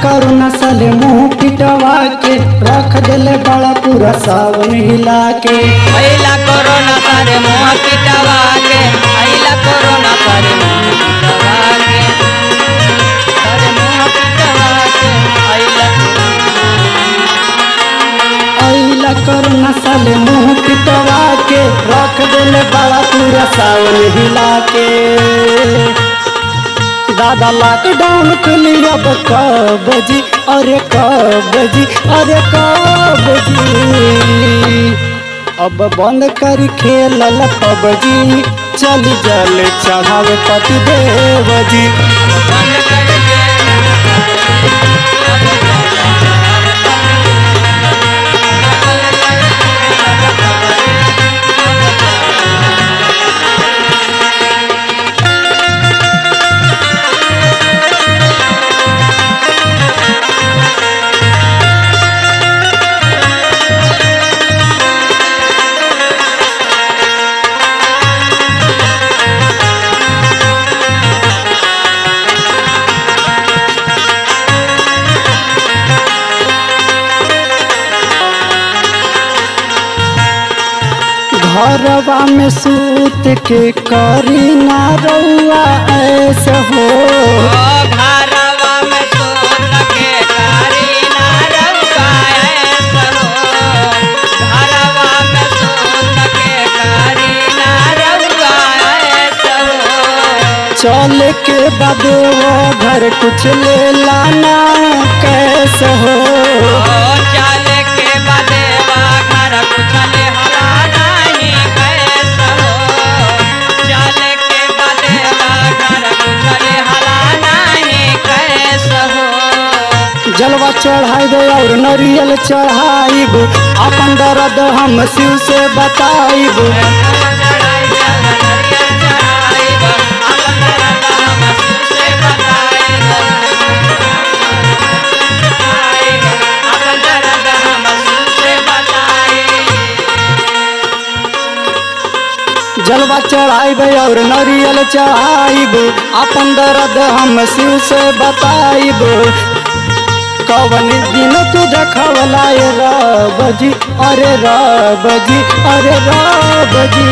करुणा साले मुँह पिटवा के रख दिले बड़ा पूरा सावन हिला के। अइला कोरोना सारे मुँह पिटवा के, अइला कोरोना सारे मुँह पिटवा के, सारे मुँह पिटवा के, अइला करुणा साले मुँह पिटवा के रख दिले बड़ा पूरा सावन हिला के। दादा लॉकडाउन खुली अब कब जी, अरे कब जी, अरे कब जी। अब बंद कर खेलल पबजी, चली जल चढ़ावे पति देव जी। घरवा में सूत के करी ना रउआ ऐसे हो। घरवा में सूत के करी ना रउआ ऐसे हो। घरवा में सूत के करी ना रउआ ऐसे हो। चल के बाद वो घर कुछ ले लाना कैसे हो। चल के बाद वो घर कुछ ले हलाना कैसे हो। चल के बाद वो घर कुछ ले हलाना कैसे हो। जलवा चढ़ाइब और नरियल चढ़ाइब, अपन दर्द हम शिव से बताइब। जलवा चढ़ाइब और नरियल चढ़ाइब, अपन दर्द हम शिव से बताइब। कवन दिन तू देखवला रब जी, अरे रब जी, अरे रब जी।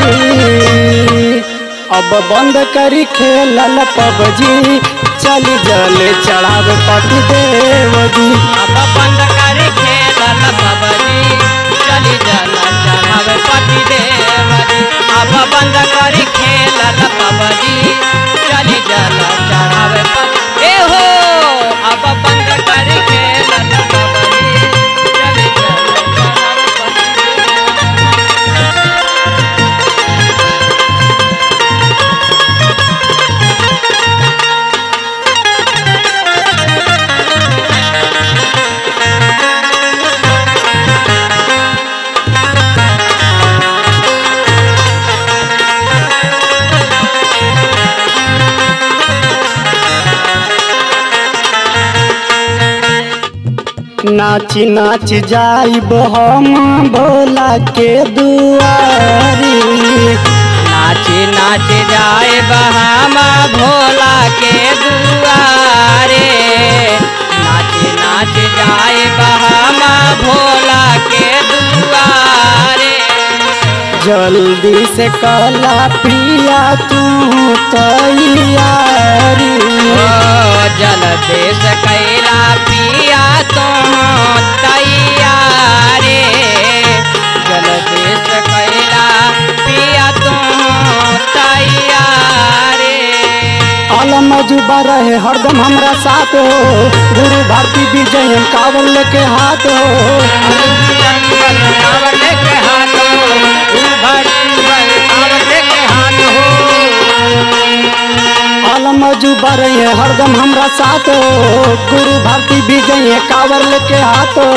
अब बंद करी खेलल पबजी, चली जल चढ़ाव पति देव जी। अब बंद करी खेलल पबजी, चली जल चढ़ाव पति देव जी। अब बंद करी खेलल पबजी, चली जल चढ़ाव पति ए हो। अब बंद करी खेलल पबजी, चली जल चढ़ाव पति नाची नाच जाइब हम भोला के दुआरी। नाची नाच जाए हम भोला के दुआरे। नाची नाच जाए हम भोला के दुआरे। जल्दी से कला पिया तू तैयारी। जल्दी से कैला पिया तो तैयारे। जल्दी से कैला पिया तो तैयारे। आलम मजुबा रहे हरदम हमरा साथ हो, गुरु भारती विजय कावल लेके हाथ हो। कावल लेके हाथ हो, गुरु भारती कावल लेके हाथ हो। आलम मजुबा रहे हरदम हमरा साथ हो, गुरु भारती विजय कावल लेके हाथ हो।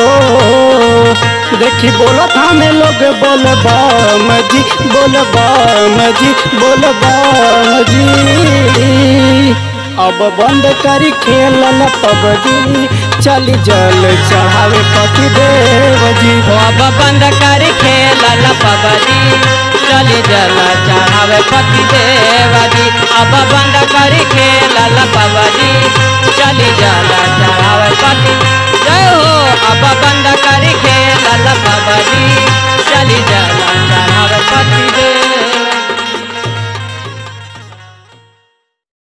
देखी बोलो थामे लोग बोल बम जी, बोल बम जी, बोल बम जी। अब बंद करी खेलल पबजी, चली जल चढ़ावे पति देव जी। अब बंद करी खेलल पबजी, चली जल चढ़ावे पति देव जी। अब बंद करी खेलल पबजी, चली जल चढ़ावे पति